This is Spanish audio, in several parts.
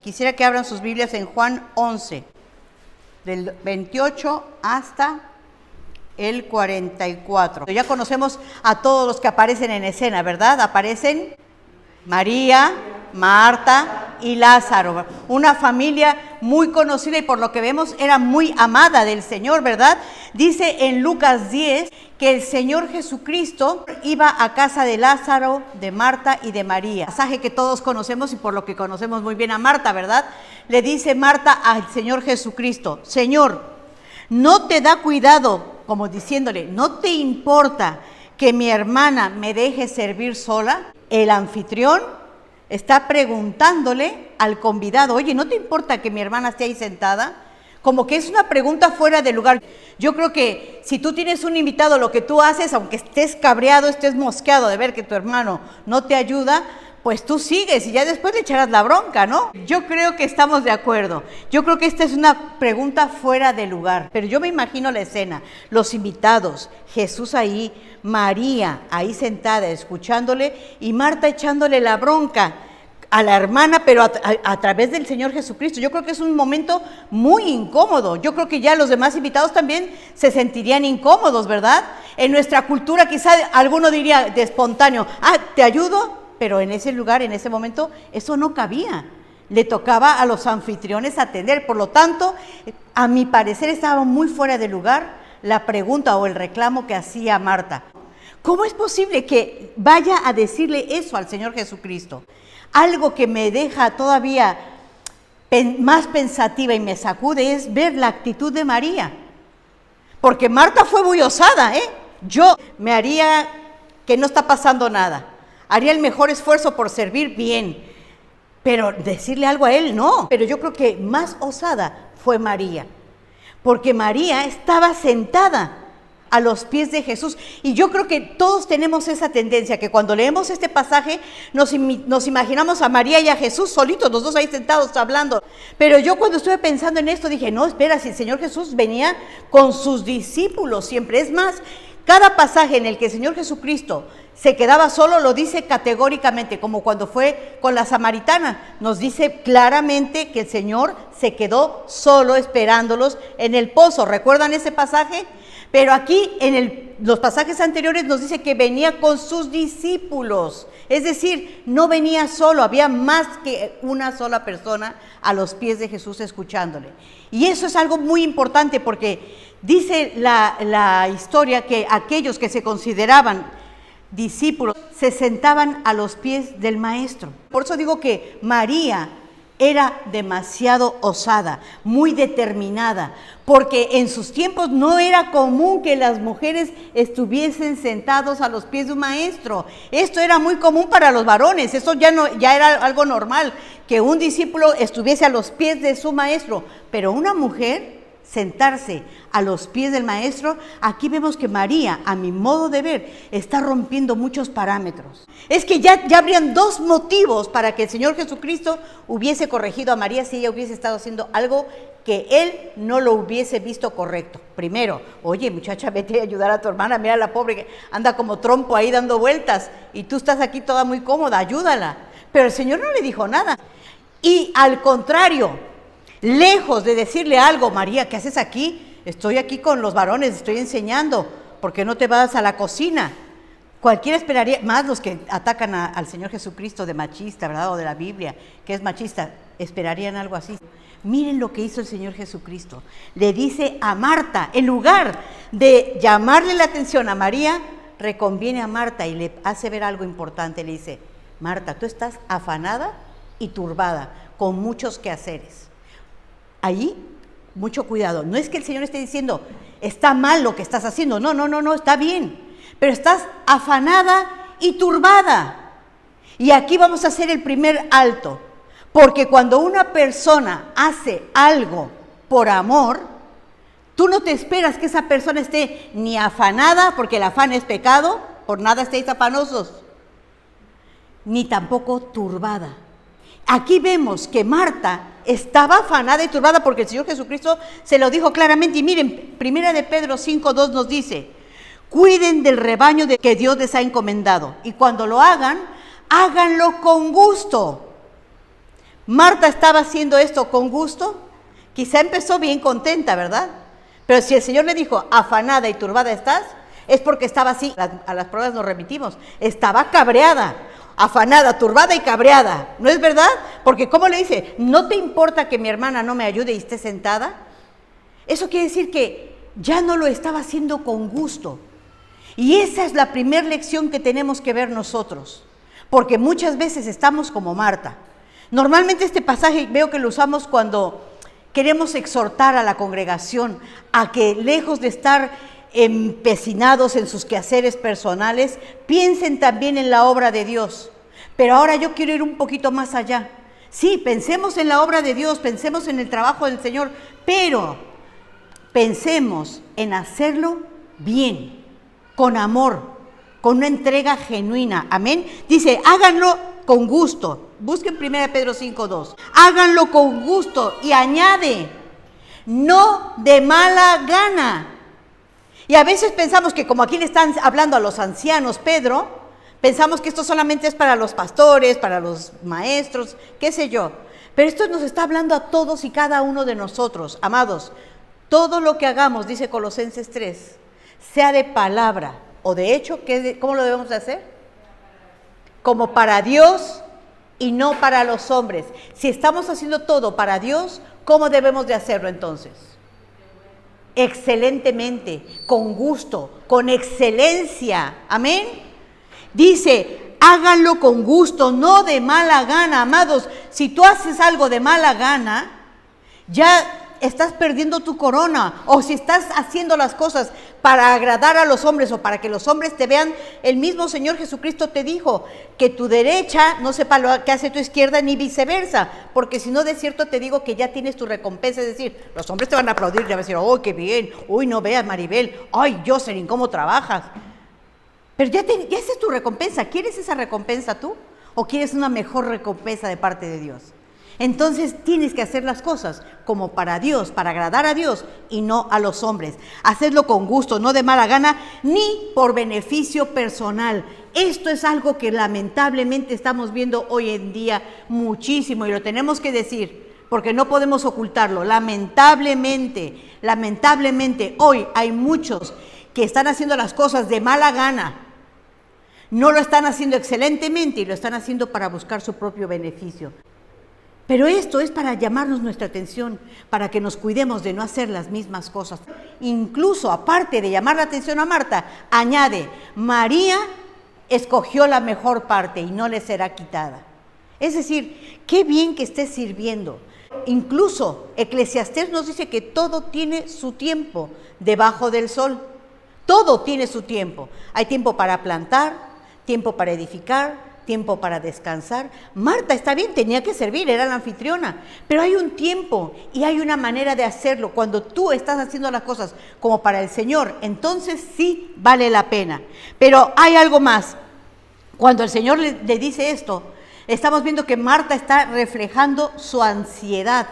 Quisiera que abran sus Biblias en Juan 11, del 28 hasta el 44. Ya conocemos a todos los que aparecen en escena, ¿verdad? Aparecen María, Marta y Lázaro, una familia muy conocida y por lo que vemos era muy amada del Señor, ¿verdad? Dice en Lucas 10 que el Señor Jesucristo iba a casa de Lázaro, de Marta y de María. Pasaje que todos conocemos y por lo que conocemos muy bien a Marta, ¿verdad? Le dice Marta al Señor Jesucristo: Señor, ¿no te da cuidado? Como diciéndole, ¿no te importa que mi hermana me deje servir sola? El anfitrión está preguntándole al convidado: oye, ¿no te importa que mi hermana esté ahí sentada? Como que es una pregunta fuera de lugar. Yo creo que si tú tienes un invitado, lo que tú haces, aunque estés cabreado, estés mosqueado de ver que tu hermano no te ayuda, pues tú sigues y ya después le echarás la bronca, ¿no? Yo creo que estamos de acuerdo. Yo creo que esta es una pregunta fuera de lugar. Pero yo me imagino la escena, los invitados, Jesús ahí, María ahí sentada escuchándole y Marta echándole la bronca a la hermana, pero a través del Señor Jesucristo. Yo creo que es un momento muy incómodo. Yo creo que ya los demás invitados también se sentirían incómodos, ¿verdad? En nuestra cultura quizá alguno diría de espontáneo: te ayudo, pero en ese lugar, en ese momento, eso no cabía. Le tocaba a los anfitriones atender. Por lo tanto, a mi parecer estaba muy fuera de lugar la pregunta o el reclamo que hacía Marta. ¿Cómo es posible que vaya a decirle eso al Señor Jesucristo? Algo que me deja todavía más pensativa y me sacude es ver la actitud de María. Porque Marta fue muy osada, Yo me haría que no está pasando nada. Haría el mejor esfuerzo por servir bien. Pero decirle algo a él, no. Pero yo creo que más osada fue María. Porque María estaba sentada a los pies de Jesús. Y yo creo que todos tenemos esa tendencia, que cuando leemos este pasaje nos imaginamos a María y a Jesús solitos, los dos ahí sentados hablando. Pero yo cuando estuve pensando en esto dije, no, espera, si el Señor Jesús venía con sus discípulos siempre. Es más, cada pasaje en el que el Señor Jesucristo se quedaba solo lo dice categóricamente, como cuando fue con la samaritana. Nos dice claramente que el Señor se quedó solo esperándolos en el pozo. ¿Recuerdan ese pasaje? Pero aquí en los pasajes anteriores nos dice que venía con sus discípulos. Es decir, no venía solo, había más que una sola persona a los pies de Jesús escuchándole. Y eso es algo muy importante porque dice la historia que aquellos que se consideraban discípulos se sentaban a los pies del maestro. Por eso digo que María era demasiado osada, muy determinada, porque en sus tiempos no era común que las mujeres estuviesen sentados a los pies de un maestro. Esto era muy común para los varones, eso ya era algo normal, que un discípulo estuviese a los pies de su maestro, pero una mujer sentarse a los pies del maestro, aquí vemos que María, a mi modo de ver, está rompiendo muchos parámetros. Es que ya habrían dos motivos para que el Señor Jesucristo hubiese corregido a María si ella hubiese estado haciendo algo que él no lo hubiese visto correcto. Primero, oye, muchacha, vete a ayudar a tu hermana, mira la pobre que anda como trompo ahí dando vueltas y tú estás aquí toda muy cómoda, ayúdala. Pero el Señor no le dijo nada. Y al contrario, lejos de decirle algo: María, ¿qué haces aquí? Estoy aquí con los varones, estoy enseñando, ¿por qué no te vas a la cocina? Cualquiera esperaría, más los que atacan al Señor Jesucristo de machista, ¿verdad? O de la Biblia, que es machista, esperarían algo así. Miren lo que hizo el Señor Jesucristo. Le dice a Marta, en lugar de llamarle la atención a María, reconviene a Marta y le hace ver algo importante. Le dice: Marta, tú estás afanada y turbada, con muchos quehaceres. Ahí, mucho cuidado. No es que el Señor esté diciendo, está mal lo que estás haciendo. No, está bien. Pero estás afanada y turbada. Y aquí vamos a hacer el primer alto. Porque cuando una persona hace algo por amor, tú no te esperas que esa persona esté ni afanada, porque el afán es pecado, por nada estéis afanosos, ni tampoco turbada. Aquí vemos que Marta estaba afanada y turbada porque el Señor Jesucristo se lo dijo claramente. Y miren, 1 de Pedro 5:2 nos dice: cuiden del rebaño que Dios les ha encomendado, y cuando lo hagan, háganlo con gusto, Marta estaba haciendo esto con gusto. Quizá empezó bien contenta, ¿verdad? Pero si el Señor le dijo, afanada y turbada estás, es porque estaba así. A las pruebas nos remitimos. Estaba cabreada, afanada, turbada y cabreada. ¿No es verdad? Porque ¿cómo le dice? ¿No te importa que mi hermana no me ayude y esté sentada? Eso quiere decir que ya no lo estaba haciendo con gusto. Y esa es la primera lección que tenemos que ver nosotros. Porque muchas veces estamos como Marta. Normalmente este pasaje veo que lo usamos cuando queremos exhortar a la congregación a que, lejos de estar empecinados en sus quehaceres personales, piensen también en la obra de Dios. Pero ahora yo quiero ir un poquito más allá. Sí, pensemos en la obra de Dios, pensemos en el trabajo del Señor, pero pensemos en hacerlo bien, con amor, con una entrega genuina. Amén. Dice, háganlo con gusto. Busquen 1 Pedro 5:2. Háganlo con gusto y añade, no de mala gana. Y a veces pensamos que como aquí le están hablando a los ancianos, Pedro, pensamos que esto solamente es para los pastores, para los maestros, qué sé yo. Pero esto nos está hablando a todos y cada uno de nosotros. Amados, todo lo que hagamos, dice Colosenses 3, sea de palabra o de hecho, ¿cómo lo debemos de hacer? Como para Dios y no para los hombres. Si estamos haciendo todo para Dios, ¿cómo debemos de hacerlo entonces? Excelentemente, con gusto, con excelencia. Amén. Dice, háganlo con gusto, no de mala gana. Amados, si tú haces algo de mala gana, ya estás perdiendo tu corona. O si estás haciendo las cosas para agradar a los hombres o para que los hombres te vean, el mismo Señor Jesucristo te dijo que tu derecha no sepa lo que hace tu izquierda, ni viceversa, porque si no, de cierto te digo que ya tienes tu recompensa. Es decir, los hombres te van a aplaudir y van a decir, ¡oh, qué bien! ¡Uy, no veas, Maribel! ¡Ay, Jocelyn, cómo trabajas! Pero ya esa es tu recompensa. ¿Quieres esa recompensa tú? ¿O quieres una mejor recompensa de parte de Dios? Entonces tienes que hacer las cosas como para Dios, para agradar a Dios y no a los hombres. Hacerlo con gusto, no de mala gana, ni por beneficio personal. Esto es algo que lamentablemente estamos viendo hoy en día muchísimo y lo tenemos que decir porque no podemos ocultarlo. Lamentablemente, hoy hay muchos que están haciendo las cosas de mala gana. No lo están haciendo excelentemente y lo están haciendo para buscar su propio beneficio. Pero esto es para llamarnos nuestra atención, para que nos cuidemos de no hacer las mismas cosas. Incluso, aparte de llamar la atención a Marta, añade, María escogió la mejor parte y no le será quitada. Es decir, qué bien que estés sirviendo. Incluso Eclesiastés nos dice que todo tiene su tiempo debajo del sol. Todo tiene su tiempo. Hay tiempo para plantar, tiempo para edificar, tiempo para descansar. Marta, está bien, tenía que servir, era la anfitriona, pero hay un tiempo y hay una manera de hacerlo. Cuando tú estás haciendo las cosas como para el Señor, entonces sí vale la pena. Pero hay algo más. Cuando el Señor le dice esto, estamos viendo que Marta está reflejando su ansiedad,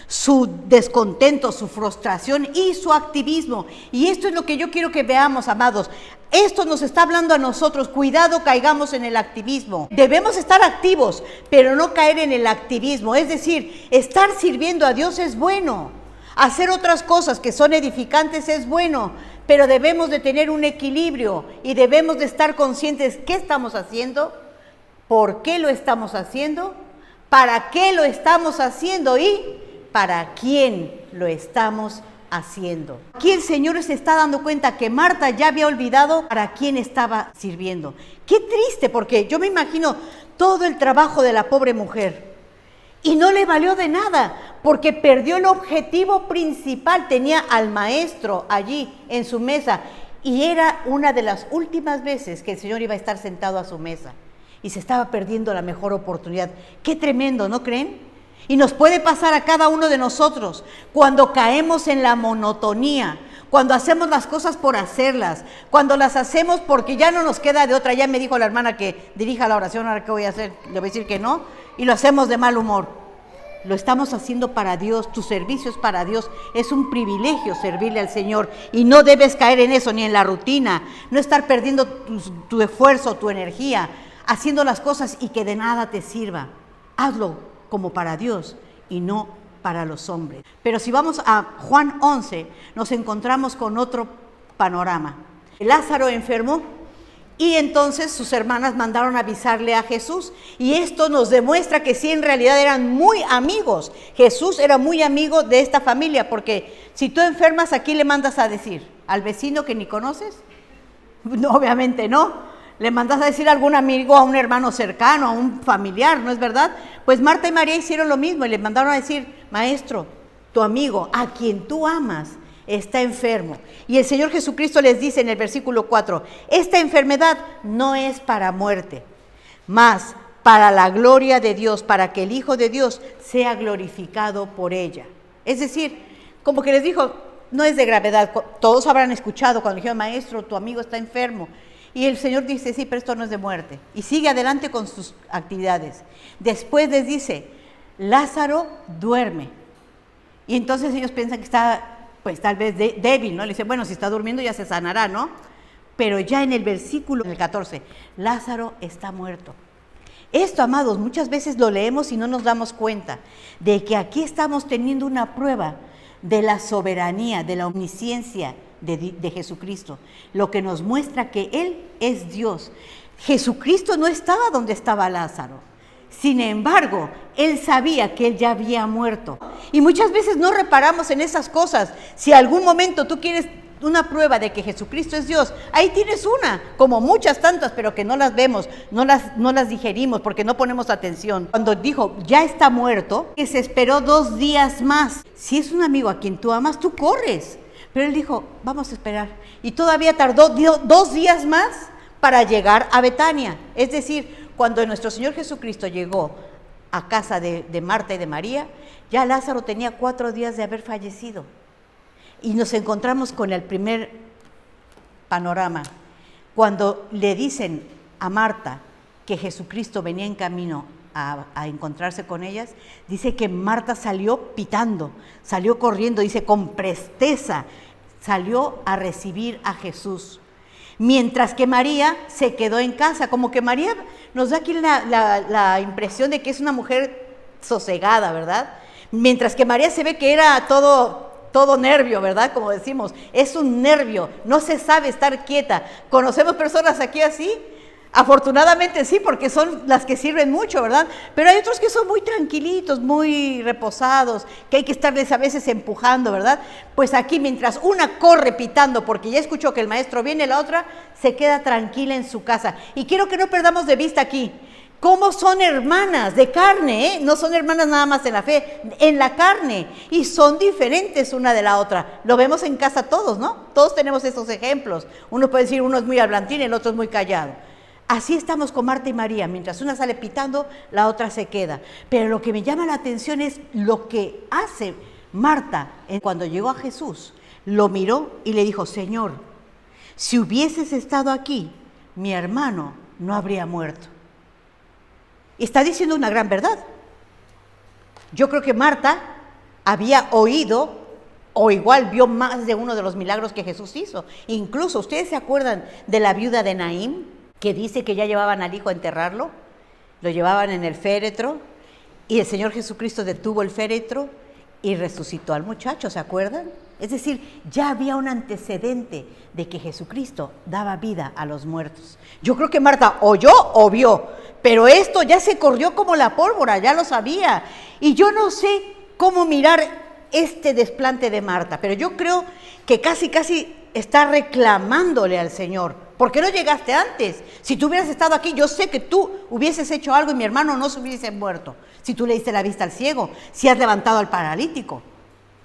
su descontento, su frustración y su activismo. Y esto es lo que yo quiero que veamos, amados. Esto nos está hablando a nosotros. Cuidado, caigamos en el activismo. Debemos estar activos, pero no caer en el activismo. Es decir, estar sirviendo a Dios es bueno. Hacer otras cosas que son edificantes es bueno, pero debemos de tener un equilibrio y debemos de estar conscientes qué estamos haciendo, por qué lo estamos haciendo, para qué lo estamos haciendo y para quién lo estamos haciendo. Aquí el Señor se está dando cuenta que Marta ya había olvidado para quién estaba sirviendo. Qué triste, porque yo me imagino todo el trabajo de la pobre mujer y no le valió de nada, porque perdió el objetivo principal. Tenía al maestro allí en su mesa y era una de las últimas veces que el Señor iba a estar sentado a su mesa y se estaba perdiendo la mejor oportunidad. Qué tremendo, ¿no creen? Y nos puede pasar a cada uno de nosotros cuando caemos en la monotonía, cuando hacemos las cosas por hacerlas, cuando las hacemos porque ya no nos queda de otra. Ya me dijo la hermana que dirija la oración, ahora qué voy a hacer, le voy a decir que no, y lo hacemos de mal humor. Lo estamos haciendo para Dios, tu servicio es para Dios, es un privilegio servirle al Señor y no debes caer en eso, ni en la rutina, no estar perdiendo tu esfuerzo, tu energía, haciendo las cosas y que de nada te sirva. Hazlo como para Dios y no para los hombres. Pero si vamos a Juan 11, nos encontramos con otro panorama. Lázaro enfermó y entonces sus hermanas mandaron avisarle a Jesús, y esto nos demuestra que sí, en realidad eran muy amigos. Jesús era muy amigo de esta familia, porque si tú enfermas, ¿a quién le mandas a decir? ¿Al vecino que ni conoces? No, obviamente no. Le mandas a decir a algún amigo, a un hermano cercano, a un familiar, ¿no es verdad? Pues Marta y María hicieron lo mismo y le mandaron a decir: maestro, tu amigo, a quien tú amas, está enfermo. Y el Señor Jesucristo les dice en el versículo 4, esta enfermedad no es para muerte, mas para la gloria de Dios, para que el Hijo de Dios sea glorificado por ella. Es decir, como que les dijo, no es de gravedad. Todos habrán escuchado cuando dijeron: maestro, tu amigo está enfermo. Y el Señor dice: sí, pero esto no es de muerte. Y sigue adelante con sus actividades. Después les dice: Lázaro duerme. Y entonces ellos piensan que está, pues tal vez débil, ¿no? Le dicen: bueno, si está durmiendo ya se sanará, ¿no? Pero ya en el versículo 14, Lázaro está muerto. Esto, amados, muchas veces lo leemos y no nos damos cuenta de que aquí estamos teniendo una prueba de la soberanía, de la omnisciencia de Jesucristo, lo que nos muestra que Él es Dios. Jesucristo no estaba donde estaba Lázaro, sin embargo, Él sabía que Él ya había muerto. Y muchas veces no reparamos en esas cosas. Si algún momento tú quieres una prueba de que Jesucristo es Dios, ahí tienes una, como muchas tantas, pero que no las vemos, no las digerimos porque no ponemos atención. Cuando dijo, ya está muerto, que se esperó 2 días más. Si es un amigo a quien tú amas, tú corres. Pero Él dijo, vamos a esperar. Y todavía tardó 2 días más para llegar a Betania. Es decir, cuando nuestro Señor Jesucristo llegó a casa de Marta y de María, ya Lázaro tenía 4 días de haber fallecido. Y nos encontramos con el primer panorama. Cuando le dicen a Marta que Jesucristo venía en camino a encontrarse con ellas, dice que Marta salió pitando, salió corriendo, dice con presteza, salió a recibir a Jesús. Mientras que María se quedó en casa, como que María nos da aquí la impresión de que es una mujer sosegada, ¿verdad? Mientras que María se ve que era todo nervio, ¿verdad? Como decimos, es un nervio, no se sabe estar quieta. ¿Conocemos personas aquí así? Afortunadamente sí, porque son las que sirven mucho, ¿verdad? Pero hay otros que son muy tranquilitos, muy reposados, que hay que estarles a veces empujando, ¿verdad? Pues aquí, mientras una corre pitando porque ya escuchó que el maestro viene, la otra se queda tranquila en su casa. Y quiero que no perdamos de vista aquí cómo son hermanas de carne, ¿eh? No son hermanas nada más en la fe, en la carne, y son diferentes una de la otra. Lo vemos en casa todos, ¿no? Todos tenemos esos ejemplos. Uno puede decir, uno es muy hablantín, el otro es muy callado. Así estamos con Marta y María, mientras una sale pitando, la otra se queda. Pero lo que me llama la atención es lo que hace Marta cuando llegó a Jesús. Lo miró y le dijo, Señor, si hubieses estado aquí, mi hermano no habría muerto. Está diciendo una gran verdad. Yo creo que Marta había oído o igual vio más de uno de los milagros que Jesús hizo. Incluso, ¿ustedes se acuerdan de la viuda de Naín? Que dice que ya llevaban al hijo a enterrarlo, lo llevaban en el féretro, y el Señor Jesucristo detuvo el féretro y resucitó al muchacho, ¿se acuerdan? Es decir, ya había un antecedente de que Jesucristo daba vida a los muertos. Yo creo que Marta oyó o vio, pero esto ya se corrió como la pólvora, ya lo sabía. Y yo no sé cómo mirar este desplante de Marta, pero yo creo que casi está reclamándole al Señor. ¿Por qué no llegaste antes? Si tú hubieras estado aquí, yo sé que tú hubieses hecho algo y mi hermano no se hubiese muerto. Si tú le diste la vista al ciego, si has levantado al paralítico,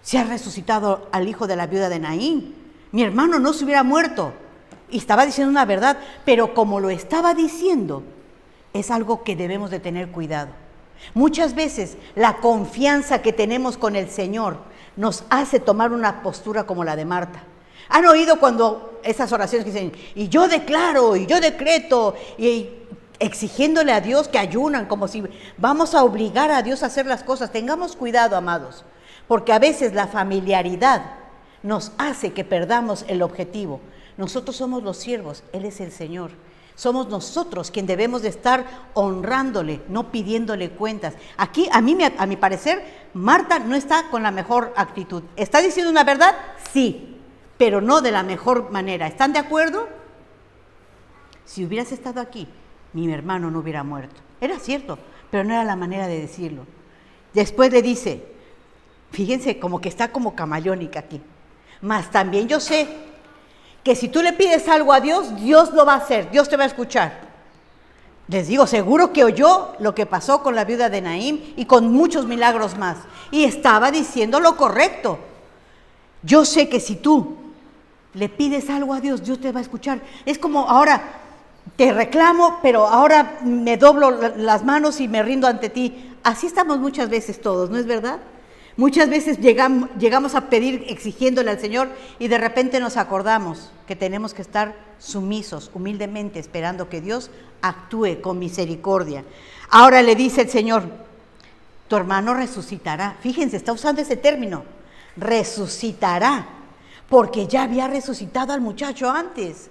si has resucitado al hijo de la viuda de Naín, mi hermano no se hubiera muerto. Y estaba diciendo una verdad, pero como lo estaba diciendo, es algo que debemos de tener cuidado. Muchas veces la confianza que tenemos con el Señor nos hace tomar una postura como la de Marta. ¿Han oído cuando esas oraciones que dicen, y yo declaro, y yo decreto, y exigiéndole a Dios que ayunan, como si vamos a obligar a Dios a hacer las cosas? Tengamos cuidado, amados, porque a veces la familiaridad nos hace que perdamos el objetivo. Nosotros somos los siervos, Él es el Señor. Somos nosotros quien debemos de estar honrándole, no pidiéndole cuentas. Aquí, a mi parecer, Marta no está con la mejor actitud. ¿Está diciendo una verdad? Sí, pero no de la mejor manera. ¿Están de acuerdo? Si hubieras estado aquí, mi hermano no hubiera muerto. Era cierto, pero no era la manera de decirlo. Después le dice, fíjense, como que está como camaleónica aquí. Mas también yo sé que si tú le pides algo a Dios, Dios lo va a hacer, Dios te va a escuchar. Les digo, seguro que oyó lo que pasó con la viuda de Naín y con muchos milagros más. Y estaba diciendo lo correcto. Yo sé que si tú le pides algo a Dios, Dios te va a escuchar. Es como ahora te reclamo, pero ahora me doblo las manos y me rindo ante ti. Así estamos muchas veces todos, ¿no es verdad? Muchas veces llegamos a pedir exigiéndole al Señor y de repente nos acordamos que tenemos que estar sumisos, humildemente, esperando que Dios actúe con misericordia. Ahora le dice el Señor, tu hermano resucitará. Fíjense, está usando ese término, resucitará, porque ya había resucitado al muchacho antes.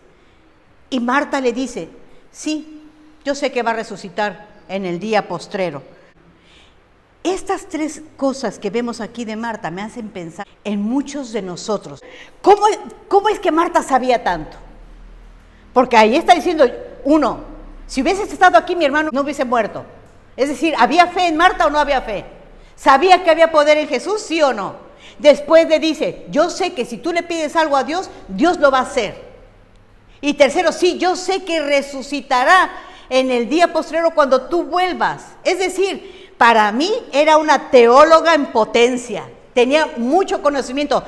Y Marta le dice, sí, yo sé que va a resucitar en el día postrero. Estas tres cosas que vemos aquí de Marta me hacen pensar en muchos de nosotros. ¿Cómo es que Marta sabía tanto? Porque ahí está diciendo, uno, si hubieses estado aquí, mi hermano no hubiese muerto. Es decir, ¿había fe en Marta o no había fe? ¿Sabía que había poder en Jesús, sí o no? Después le dice, yo sé que si tú le pides algo a Dios, Dios lo va a hacer. Y tercero, sí, yo sé que resucitará en el día postrero cuando tú vuelvas. Es decir, para mí era una teóloga en potencia, tenía mucho conocimiento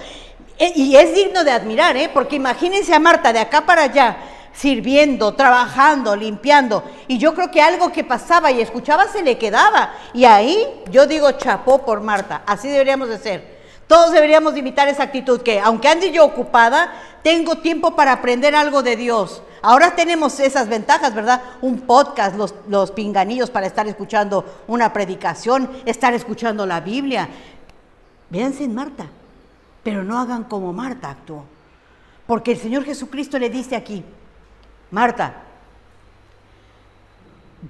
y es digno de admirar, porque imagínense a Marta de acá para allá, sirviendo, trabajando, limpiando, y yo creo que algo que pasaba y escuchaba se le quedaba, y ahí yo digo chapó por Marta, así deberíamos de ser. Todos deberíamos de imitar esa actitud que, aunque ande yo ocupada, tengo tiempo para aprender algo de Dios. Ahora tenemos esas ventajas, ¿verdad? Un podcast, los pinganillos para estar escuchando una predicación, estar escuchando la Biblia. Véanse en Marta, pero no hagan como Marta actuó. Porque el Señor Jesucristo le dice aquí, Marta,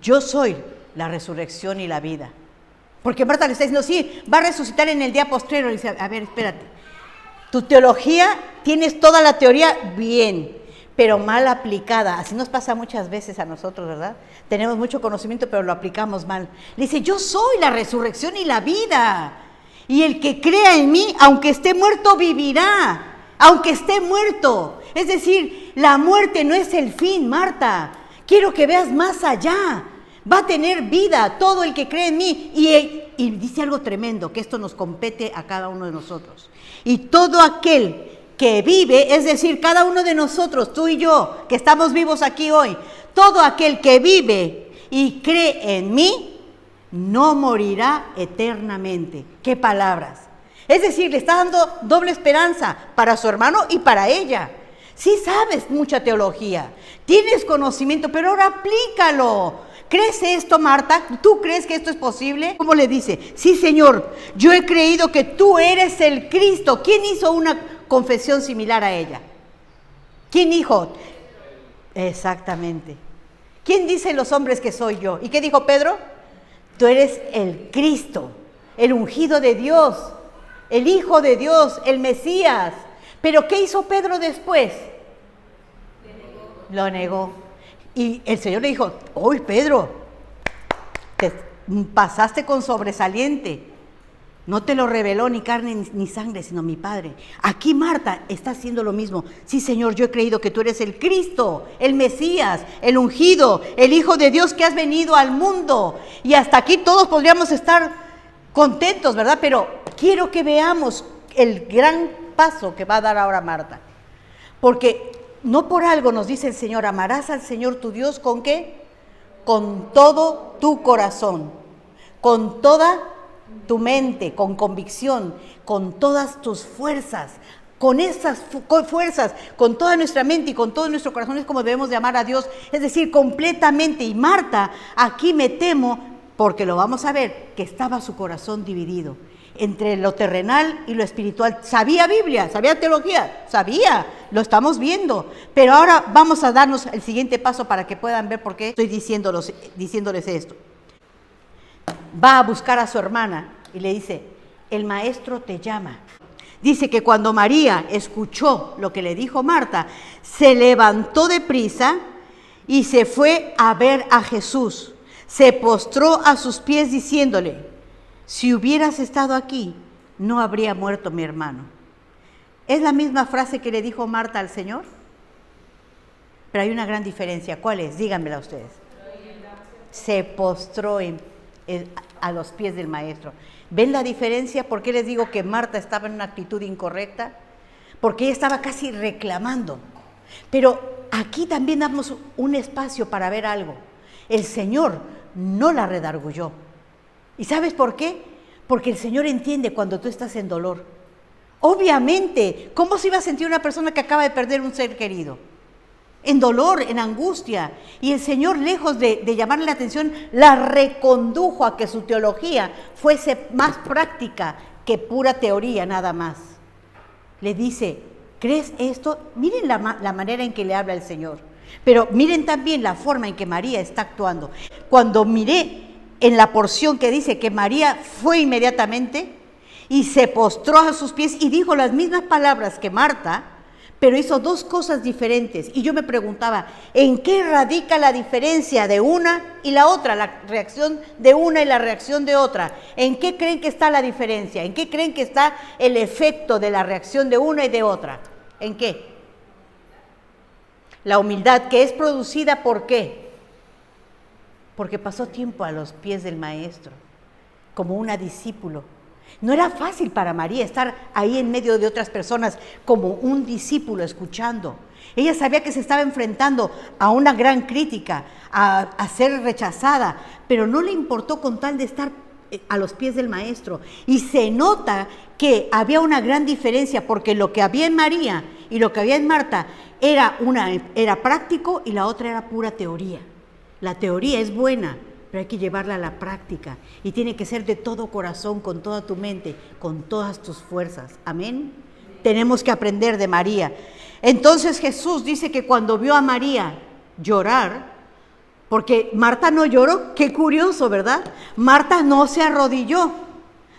yo soy la resurrección y la vida. Porque Marta le está diciendo, sí, va a resucitar en el día postrero. Le dice, a ver, espérate, tu teología, tienes toda la teoría bien, pero mal aplicada. Así nos pasa muchas veces a nosotros, ¿verdad? Tenemos mucho conocimiento, pero lo aplicamos mal. Le dice, yo soy la resurrección y la vida. Y el que crea en mí, aunque esté muerto, vivirá. Aunque esté muerto. Es decir, la muerte no es el fin, Marta. Quiero que veas más allá. Va a tener vida todo el que cree en mí. Y dice algo tremendo, que esto nos compete a cada uno de nosotros. Y todo aquel que vive, es decir, cada uno de nosotros, tú y yo, que estamos vivos aquí hoy, todo aquel que vive y cree en mí, no morirá eternamente. ¿Qué palabras? Es decir, le está dando doble esperanza para su hermano y para ella. Sí sabes mucha teología, tienes conocimiento, pero ahora aplícalo. ¿Crees esto, Marta? ¿Tú crees que esto es posible? ¿Cómo le dice? Sí, Señor, yo he creído que tú eres el Cristo. ¿Quién hizo una confesión similar a ella? ¿Quién dijo? Exactamente. ¿Quién dice los hombres que soy yo? ¿Y qué dijo Pedro? Tú eres el Cristo, el ungido de Dios, el Hijo de Dios, el Mesías. ¿Pero qué hizo Pedro después? Lo negó. Y el Señor le dijo, ¡Uy, Pedro! Te pasaste con sobresaliente. No te lo reveló ni carne ni sangre, sino mi Padre. Aquí Marta está haciendo lo mismo. Sí, Señor, yo he creído que tú eres el Cristo, el Mesías, el ungido, el Hijo de Dios que has venido al mundo. Y hasta aquí todos podríamos estar contentos, ¿verdad? Pero quiero que veamos el gran paso que va a dar ahora Marta. Porque no por algo nos dice el Señor, amarás al Señor tu Dios, ¿con qué? Con todo tu corazón, con toda tu mente, con convicción, con todas tus fuerzas. Con esas fuerzas, con toda nuestra mente y con todo nuestro corazón es como debemos de amar a Dios, es decir, completamente. Y Marta, aquí me temo, porque lo vamos a ver, que estaba su corazón dividido. entre lo terrenal y lo espiritual. Sabía Biblia, sabía teología, sabía, lo estamos viendo. Pero ahora vamos a darnos el siguiente paso para que puedan ver por qué estoy diciéndoles esto. Va a buscar a su hermana y le dice, el maestro te llama. Dice que cuando María escuchó lo que le dijo Marta, se levantó deprisa y se fue a ver a Jesús. Se postró a sus pies diciéndole, si hubieras estado aquí, no habría muerto mi hermano. ¿Es la misma frase que le dijo Marta al Señor? Pero hay una gran diferencia. ¿Cuál es? Díganmela ustedes. Se postró a los pies del maestro. ¿Ven la diferencia? ¿Por qué les digo que Marta estaba en una actitud incorrecta? Porque ella estaba casi reclamando. Pero aquí también damos un espacio para ver algo. El Señor no la redarguyó. ¿Y sabes por qué? Porque el Señor entiende cuando tú estás en dolor. Obviamente, ¿cómo se iba a sentir una persona que acaba de perder un ser querido? En dolor, en angustia. Y el Señor, lejos de llamarle la atención, la recondujo a que su teología fuese más práctica que pura teoría nada más. Le dice, ¿crees esto? Miren la manera en que le habla el Señor. Pero miren también la forma en que María está actuando. Cuando miré en la porción que dice que María fue inmediatamente y se postró a sus pies y dijo las mismas palabras que Marta, pero hizo dos cosas diferentes. Y yo me preguntaba, ¿en qué radica la diferencia de una y la otra? La reacción de una y la reacción de otra. ¿En qué creen que está la diferencia? ¿En qué creen que está el efecto de la reacción de una y de otra? ¿En qué? La humildad, que es producida ¿por qué? Porque pasó tiempo a los pies del maestro, como una discípulo. No era fácil para María estar ahí en medio de otras personas como un discípulo escuchando. Ella sabía que se estaba enfrentando a una gran crítica, a ser rechazada, pero no le importó con tal de estar a los pies del maestro. Y se nota que había una gran diferencia, porque lo que había en María y lo que había en Marta era práctico y la otra era pura teoría. La teoría es buena, pero hay que llevarla a la práctica y tiene que ser de todo corazón, con toda tu mente, con todas tus fuerzas. Amén. Tenemos que aprender de María. Entonces Jesús dice que cuando vio a María llorar, porque Marta no lloró, qué curioso, ¿verdad? Marta no se arrodilló,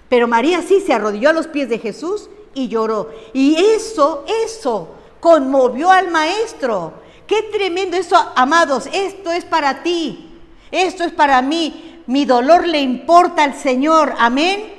pero María sí se arrodilló a los pies de Jesús y lloró. Y eso conmovió al maestro. Qué tremendo eso, amados. Esto es para ti, esto es para mí. Mi dolor le importa al Señor, amén.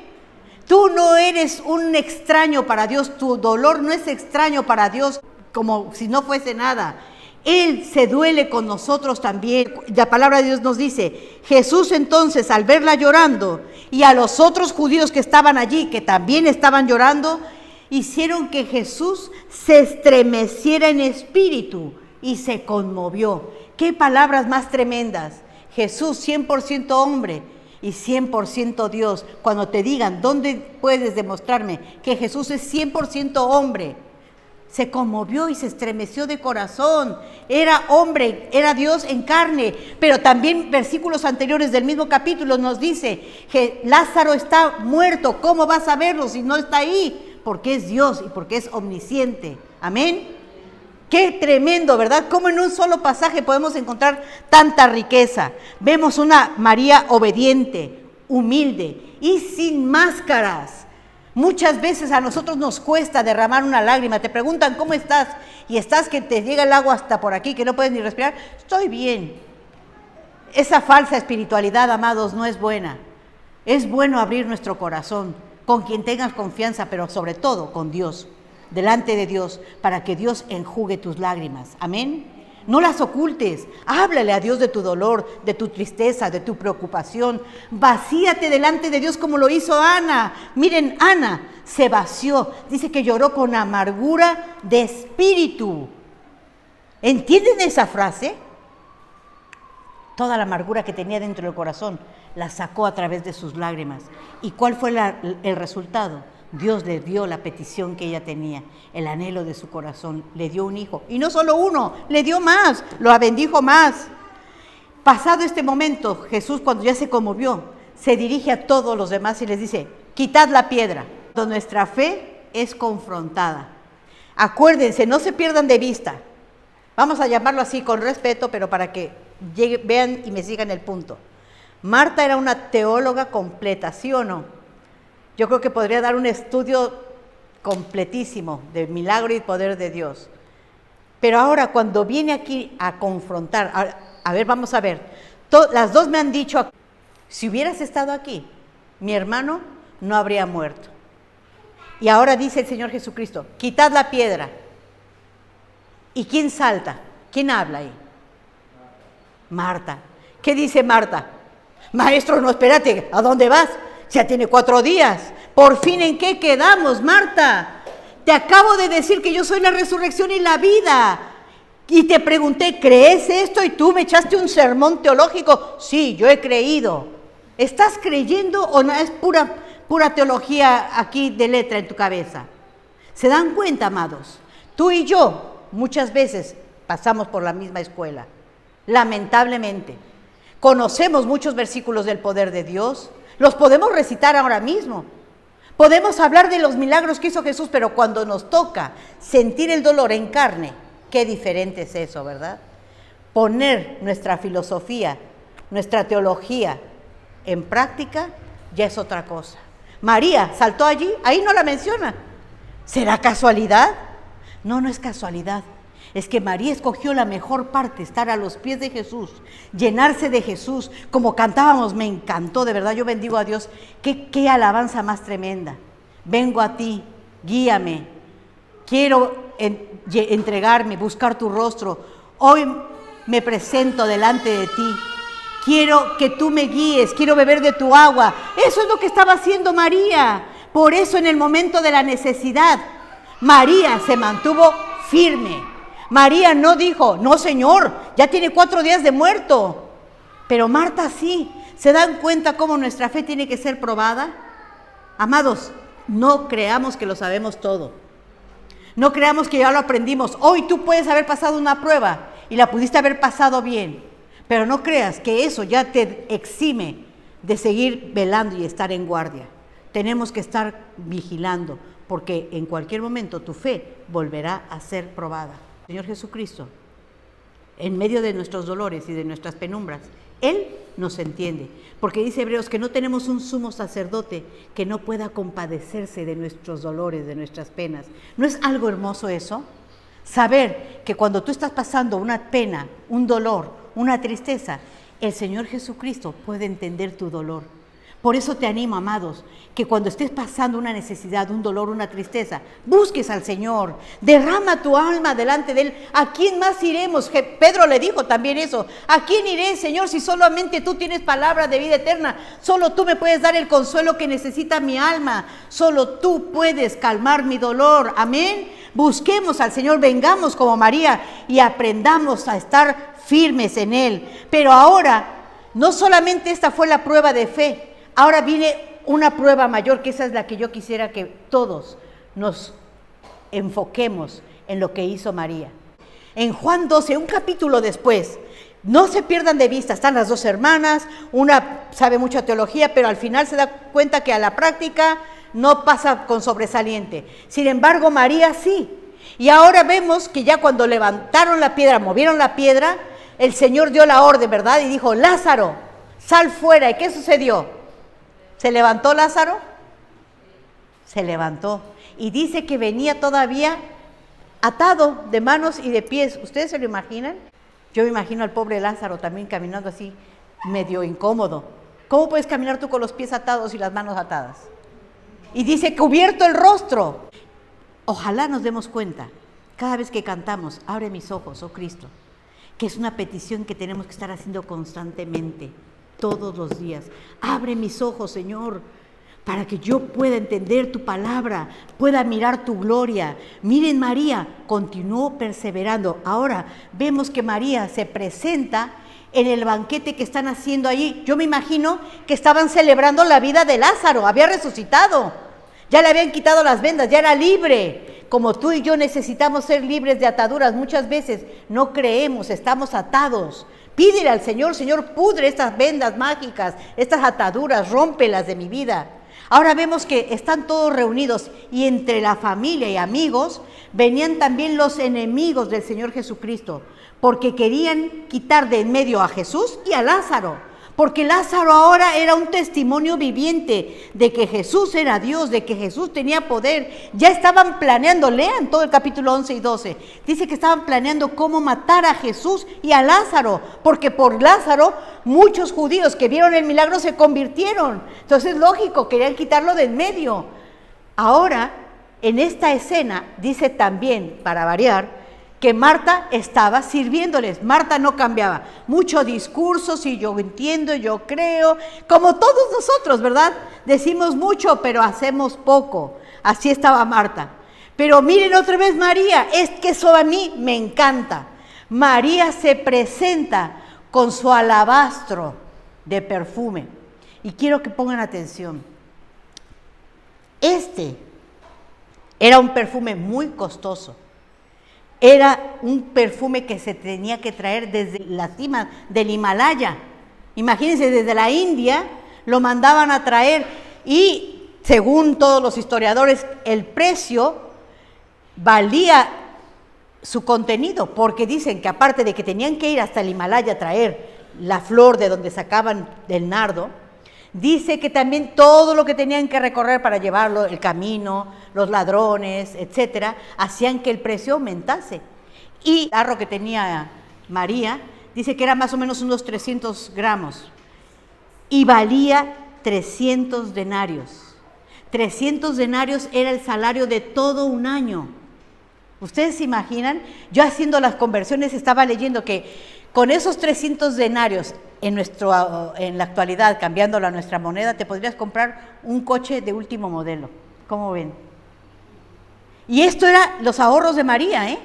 Tú no eres un extraño para Dios, tu dolor no es extraño para Dios, como si no fuese nada. Él se duele con nosotros también. La palabra de Dios nos dice, Jesús entonces, al verla llorando, y a los otros judíos que estaban allí, que también estaban llorando, hicieron que Jesús se estremeciera en espíritu y se conmovió. Qué palabras más tremendas. Jesús 100% hombre y 100% Dios. Cuando te digan, ¿dónde puedes demostrarme que Jesús es 100% hombre? Se conmovió y se estremeció de corazón. Era hombre, era Dios en carne. Pero también versículos anteriores del mismo capítulo nos dice que Lázaro está muerto. ¿Cómo vas a verlo si no está ahí? Porque es Dios y porque es omnisciente. Amén. Qué tremendo, ¿verdad? Cómo en un solo pasaje podemos encontrar tanta riqueza. Vemos una María obediente, humilde y sin máscaras. Muchas veces a nosotros nos cuesta derramar una lágrima. Te preguntan, ¿cómo estás? Y estás que te llega el agua hasta por aquí, que no puedes ni respirar. Estoy bien. Esa falsa espiritualidad, amados, no es buena. Es bueno abrir nuestro corazón con quien tengas confianza, pero sobre todo con Dios. Delante de Dios, para que Dios enjugue tus lágrimas. Amén. No las ocultes. Háblale a Dios de tu dolor, de tu tristeza, de tu preocupación. Vacíate delante de Dios como lo hizo Ana. Miren, Ana se vació. Dice que lloró con amargura de espíritu. ¿Entienden esa frase? Toda la amargura que tenía dentro del corazón la sacó a través de sus lágrimas. ¿Y cuál fue el resultado? Dios le dio la petición que ella tenía, el anhelo de su corazón, le dio un hijo. Y no solo uno, le dio más, lo bendijo más. Pasado este momento, Jesús, cuando ya se conmovió, se dirige a todos los demás y les dice, quitad la piedra. Cuando nuestra fe es confrontada. Acuérdense, no se pierdan de vista. Vamos a llamarlo así con respeto, pero para que vean y me sigan el punto. Marta era una teóloga completa, ¿sí o no? Yo creo que podría dar un estudio completísimo de milagro y poder de Dios. Pero ahora cuando viene aquí a confrontar, a ver, vamos a ver, las dos me han dicho, si hubieras estado aquí, mi hermano no habría muerto. Y ahora dice el Señor Jesucristo, quitad la piedra. ¿Y quién salta? ¿Quién habla ahí? Marta. ¿Qué dice Marta? Maestro, no, espérate, ¿a dónde vas? Ya tiene 4 días. Por fin, ¿en qué quedamos, Marta? Te acabo de decir que yo soy la resurrección y la vida. Y te pregunté, ¿crees esto? Y tú me echaste un sermón teológico. Sí, yo he creído. ¿Estás creyendo o no? Es pura teología aquí de letra en tu cabeza. ¿Se dan cuenta, amados? Tú y yo muchas veces pasamos por la misma escuela, lamentablemente. Conocemos muchos versículos del poder de Dios, los podemos recitar ahora mismo. Podemos hablar de los milagros que hizo Jesús, pero cuando nos toca sentir el dolor en carne, qué diferente es eso, ¿verdad? Poner nuestra filosofía, nuestra teología en práctica ya es otra cosa. María saltó allí, ahí no la menciona. ¿Será casualidad? No, no es casualidad. Es que María escogió la mejor parte, estar a los pies de Jesús, llenarse de Jesús, como cantábamos, me encantó, de verdad, yo bendigo a Dios. Qué alabanza más tremenda. Vengo a ti, guíame, quiero entregarme, buscar tu rostro. Hoy me presento delante de ti, quiero que tú me guíes, quiero beber de tu agua. Eso es lo que estaba haciendo María. Por eso en el momento de la necesidad, María se mantuvo firme. María no dijo, no Señor, ya tiene 4 días de muerto. Pero Marta sí. ¿Se dan cuenta cómo nuestra fe tiene que ser probada? Amados, no creamos que lo sabemos todo. No creamos que ya lo aprendimos. Hoy tú puedes haber pasado una prueba y la pudiste haber pasado bien. Pero no creas que eso ya te exime de seguir velando y estar en guardia. Tenemos que estar vigilando porque en cualquier momento tu fe volverá a ser probada. Señor Jesucristo, en medio de nuestros dolores y de nuestras penumbras, Él nos entiende, porque dice Hebreos que no tenemos un sumo sacerdote que no pueda compadecerse de nuestros dolores, de nuestras penas. ¿No es algo hermoso eso? Saber que cuando tú estás pasando una pena, un dolor, una tristeza, el Señor Jesucristo puede entender tu dolor. Por eso te animo, amados, que cuando estés pasando una necesidad, un dolor, una tristeza, busques al Señor, derrama tu alma delante de Él. ¿A quién más iremos? Pedro le dijo también eso. ¿A quién iré, Señor, si solamente tú tienes palabra de vida eterna? Solo tú me puedes dar el consuelo que necesita mi alma. Solo tú puedes calmar mi dolor. Amén. Busquemos al Señor, vengamos como María y aprendamos a estar firmes en Él. Pero ahora, no solamente esta fue la prueba de fe, ahora viene una prueba mayor, que esa es la que yo quisiera que todos nos enfoquemos en lo que hizo María. En Juan 12, un capítulo después, no se pierdan de vista, están las 2 hermanas, una sabe mucha teología, pero al final se da cuenta que a la práctica no pasa con sobresaliente. Sin embargo, María sí. Y ahora vemos que ya cuando levantaron la piedra, movieron la piedra, el Señor dio la orden, ¿verdad? Y dijo, Lázaro, sal fuera. ¿Y qué sucedió? ¿Se levantó Lázaro? Se levantó. Y dice que venía todavía atado de manos y de pies. ¿Ustedes se lo imaginan? Yo me imagino al pobre Lázaro también caminando así, medio incómodo. ¿Cómo puedes caminar tú con los pies atados y las manos atadas? Y dice, cubierto el rostro. Ojalá nos demos cuenta, cada vez que cantamos, abre mis ojos, oh Cristo, que es una petición que tenemos que estar haciendo constantemente. Todos los días, abre mis ojos, Señor, para que yo pueda entender tu palabra, pueda mirar tu gloria. Miren, María continuó perseverando. Ahora vemos que María se presenta en el banquete que están haciendo allí. Yo me imagino que estaban celebrando la vida de Lázaro, había resucitado, ya le habían quitado las vendas, ya era libre. Como tú y yo necesitamos ser libres de ataduras, muchas veces no creemos, estamos atados. Pídele al Señor, Señor, pudre estas vendas mágicas, estas ataduras, rómpelas de mi vida. Ahora vemos que están todos reunidos y entre la familia y amigos venían también los enemigos del Señor Jesucristo, porque querían quitar de en medio a Jesús y a Lázaro, porque Lázaro ahora era un testimonio viviente de que Jesús era Dios, de que Jesús tenía poder. Ya estaban planeando, lean todo el capítulo 11 y 12, dice que estaban planeando cómo matar a Jesús y a Lázaro, porque por Lázaro muchos judíos que vieron el milagro se convirtieron. Entonces, lógico, querían quitarlo de en medio. Ahora, en esta escena, dice también, para variar, que Marta estaba sirviéndoles. Marta no cambiaba. Mucho discurso, si yo entiendo, yo creo, como todos nosotros, ¿verdad? Decimos mucho, pero hacemos poco. Así estaba Marta. Pero miren otra vez María, es que eso a mí me encanta. María se presenta con su alabastro de perfume. Y quiero que pongan atención. Este era un perfume muy costoso. Era un perfume que se tenía que traer desde la cima del Himalaya. Imagínense, desde la India lo mandaban a traer y, según todos los historiadores, el precio valía su contenido, porque dicen que aparte de que tenían que ir hasta el Himalaya a traer la flor de donde sacaban del nardo, dice que también todo lo que tenían que recorrer para llevarlo, el camino, los ladrones, etcétera, hacían que el precio aumentase. Y el tarro que tenía María, dice que era más o menos unos 300 gramos y valía 300 denarios. 300 denarios era el salario de todo un año. ¿Ustedes se imaginan? Yo haciendo las conversiones estaba leyendo que con esos 300 denarios en la actualidad, cambiándolo a nuestra moneda, te podrías comprar un coche de último modelo. ¿Cómo ven? Y esto era los ahorros de María, ¿eh?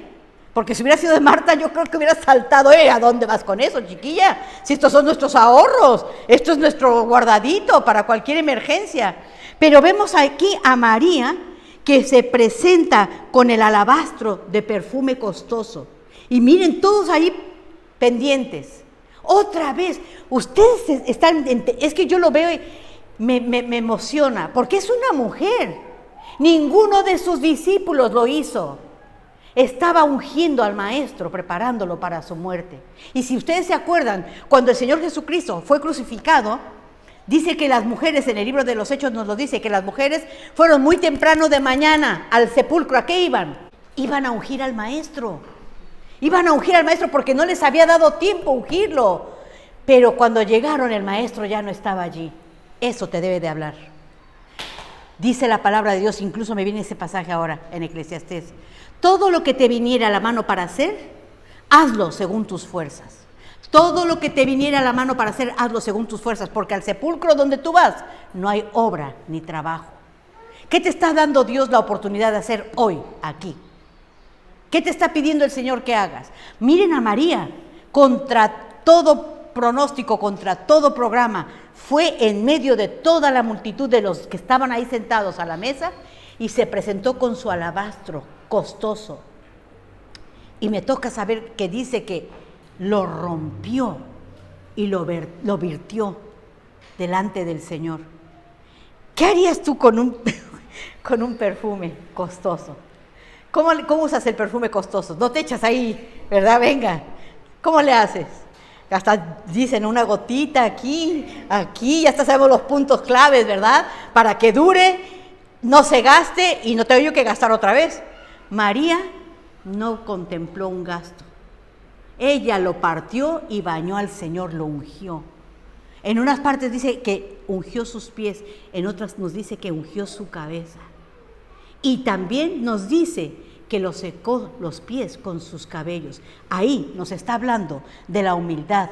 Porque si hubiera sido de Marta, yo creo que hubiera saltado, ¿a dónde vas con eso, chiquilla? Si estos son nuestros ahorros, esto es nuestro guardadito para cualquier emergencia. Pero vemos aquí a María que se presenta con el alabastro de perfume costoso. Y miren, todos ahí pendientes. Otra vez, ustedes están, es que yo lo veo y me emociona, porque es una mujer. Ninguno de sus discípulos lo hizo. Estaba ungiendo al maestro, preparándolo para su muerte. Y si ustedes se acuerdan, cuando el Señor Jesucristo fue crucificado, dice que las mujeres, en el libro de los Hechos nos lo dice, que las mujeres fueron muy temprano de mañana al sepulcro. ¿A qué iban? Iban a ungir al maestro. Iban a ungir al maestro porque no les había dado tiempo ungirlo. Pero cuando llegaron, el maestro ya no estaba allí. Eso te debe de hablar. Dice la palabra de Dios, incluso me viene ese pasaje ahora en Eclesiastés. Todo lo que te viniera a la mano para hacer, hazlo según tus fuerzas. Todo lo que te viniera a la mano para hacer, hazlo según tus fuerzas, porque al sepulcro donde tú vas no hay obra ni trabajo. ¿Qué te está dando Dios la oportunidad de hacer hoy, aquí? ¿Qué te está pidiendo el Señor que hagas? Miren a María, contra todo pronóstico, contra todo programa, fue en medio de toda la multitud de los que estaban ahí sentados a la mesa y se presentó con su alabastro costoso. Y me toca saber que dice que lo rompió y lo virtió delante del Señor. ¿Qué harías tú con un perfume costoso? ¿Cómo usas el perfume costoso? No te echas ahí, ¿verdad? Venga, ¿cómo le haces? Hasta dicen una gotita aquí, ya hasta sabemos los puntos claves, ¿verdad? Para que dure, no se gaste y no tengo yo que gastar otra vez. María no contempló un gasto. Ella lo partió y bañó al Señor, lo ungió. En unas partes dice que ungió sus pies, en otras nos dice que ungió su cabeza. Y también nos dice que lo secó los pies con sus cabellos. Ahí nos está hablando de la humildad,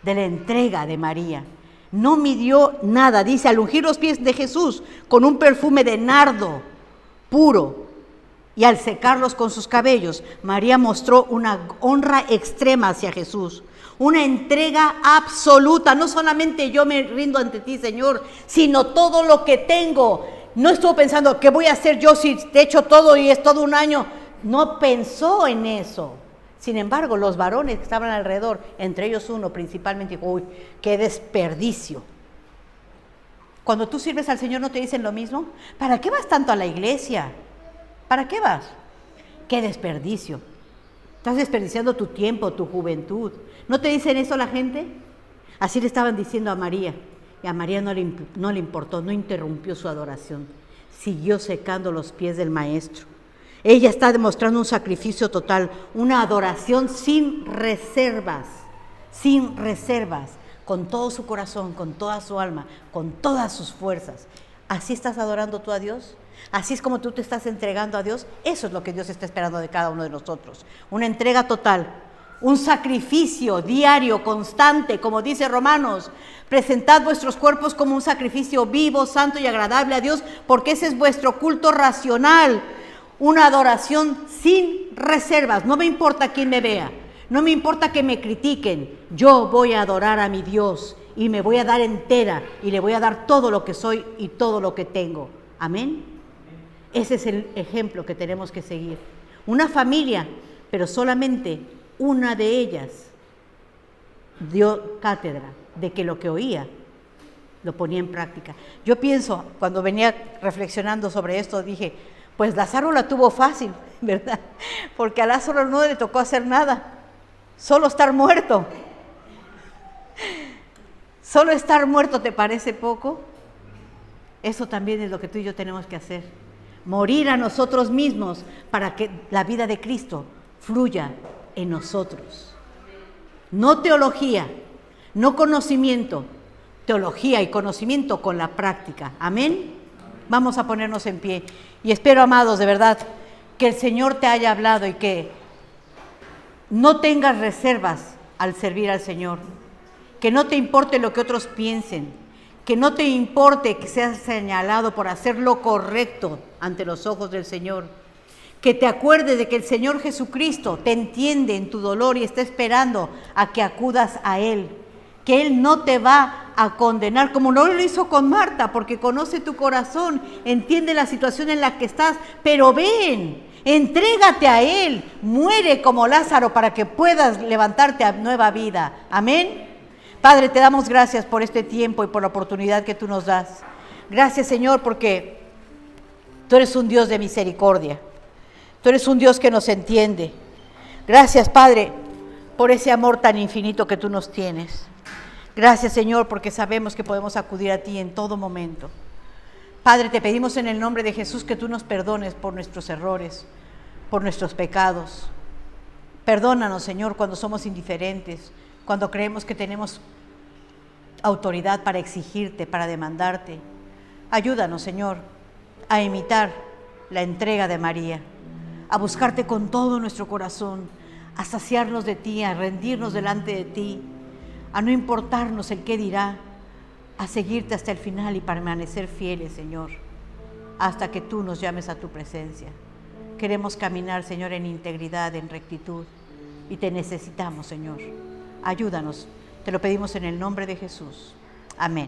de la entrega de María. No midió nada, dice, al ungir los pies de Jesús con un perfume de nardo puro y al secarlos con sus cabellos, María mostró una honra extrema hacia Jesús, una entrega absoluta. No solamente yo me rindo ante ti, Señor, sino todo lo que tengo. No estuvo pensando, ¿qué voy a hacer yo si te echo todo y es todo un año? No pensó en eso. Sin embargo, los varones que estaban alrededor, entre ellos uno principalmente, dijo, uy, qué desperdicio. Cuando tú sirves al Señor, ¿no te dicen lo mismo? ¿Para qué vas tanto a la iglesia? ¿Para qué vas? ¡Qué desperdicio! Estás desperdiciando tu tiempo, tu juventud. ¿No te dicen eso la gente? Así le estaban diciendo a María. Y a María no le importó, no interrumpió su adoración. Siguió secando los pies del Maestro. Ella está demostrando un sacrificio total, una adoración sin reservas, con todo su corazón, con toda su alma, con todas sus fuerzas. ¿Así estás adorando tú a Dios? ¿Así es como tú te estás entregando a Dios? Eso es lo que Dios está esperando de cada uno de nosotros. Una entrega total, un sacrificio diario, constante, como dice Romanos. Presentad vuestros cuerpos como un sacrificio vivo, santo y agradable a Dios, porque ese es vuestro culto racional. Una adoración sin reservas. No me importa quién me vea, no me importa que me critiquen. Yo voy a adorar a mi Dios y me voy a dar entera y le voy a dar todo lo que soy y todo lo que tengo. Amén. Ese es el ejemplo que tenemos que seguir. Una familia, pero solamente una de ellas dio cátedra de que lo que oía lo ponía en práctica. Yo pienso, cuando venía reflexionando sobre esto, dije, pues Lázaro la tuvo fácil, ¿verdad? Porque a Lázaro no le tocó hacer nada, solo estar muerto. Solo estar muerto, ¿te parece poco? Eso también es lo que tú y yo tenemos que hacer. Morir a nosotros mismos para que la vida de Cristo fluya en nosotros. No teología, no conocimiento, teología y conocimiento con la práctica. Amén. Vamos a ponernos en pie. Y espero, amados, de verdad, que el Señor te haya hablado y que no tengas reservas al servir al Señor. Que no te importe lo que otros piensen. Que no te importe que seas señalado por hacer lo correcto ante los ojos del Señor. Que te acuerdes de que el Señor Jesucristo te entiende en tu dolor y está esperando a que acudas a Él. Que Él no te va a condenar como no lo hizo con Marta, porque conoce tu corazón, entiende la situación en la que estás, pero ven, entrégate a Él, muere como Lázaro para que puedas levantarte a nueva vida. Amén. Padre, te damos gracias por este tiempo y por la oportunidad que tú nos das. Gracias, Señor, porque tú eres un Dios de misericordia. Tú eres un Dios que nos entiende. Gracias, Padre, por ese amor tan infinito que tú nos tienes. Gracias, Señor, porque sabemos que podemos acudir a ti en todo momento. Padre, te pedimos en el nombre de Jesús que tú nos perdones por nuestros errores, por nuestros pecados. Perdónanos, Señor, cuando somos indiferentes, cuando creemos que tenemos autoridad para exigirte, para demandarte. Ayúdanos, Señor, a imitar la entrega de María, a buscarte con todo nuestro corazón, a saciarnos de ti, a rendirnos delante de ti, a no importarnos el qué dirá, a seguirte hasta el final y permanecer fieles, Señor, hasta que tú nos llames a tu presencia. Queremos caminar, Señor, en integridad, en rectitud, y te necesitamos, Señor. Ayúdanos, te lo pedimos en el nombre de Jesús. Amén.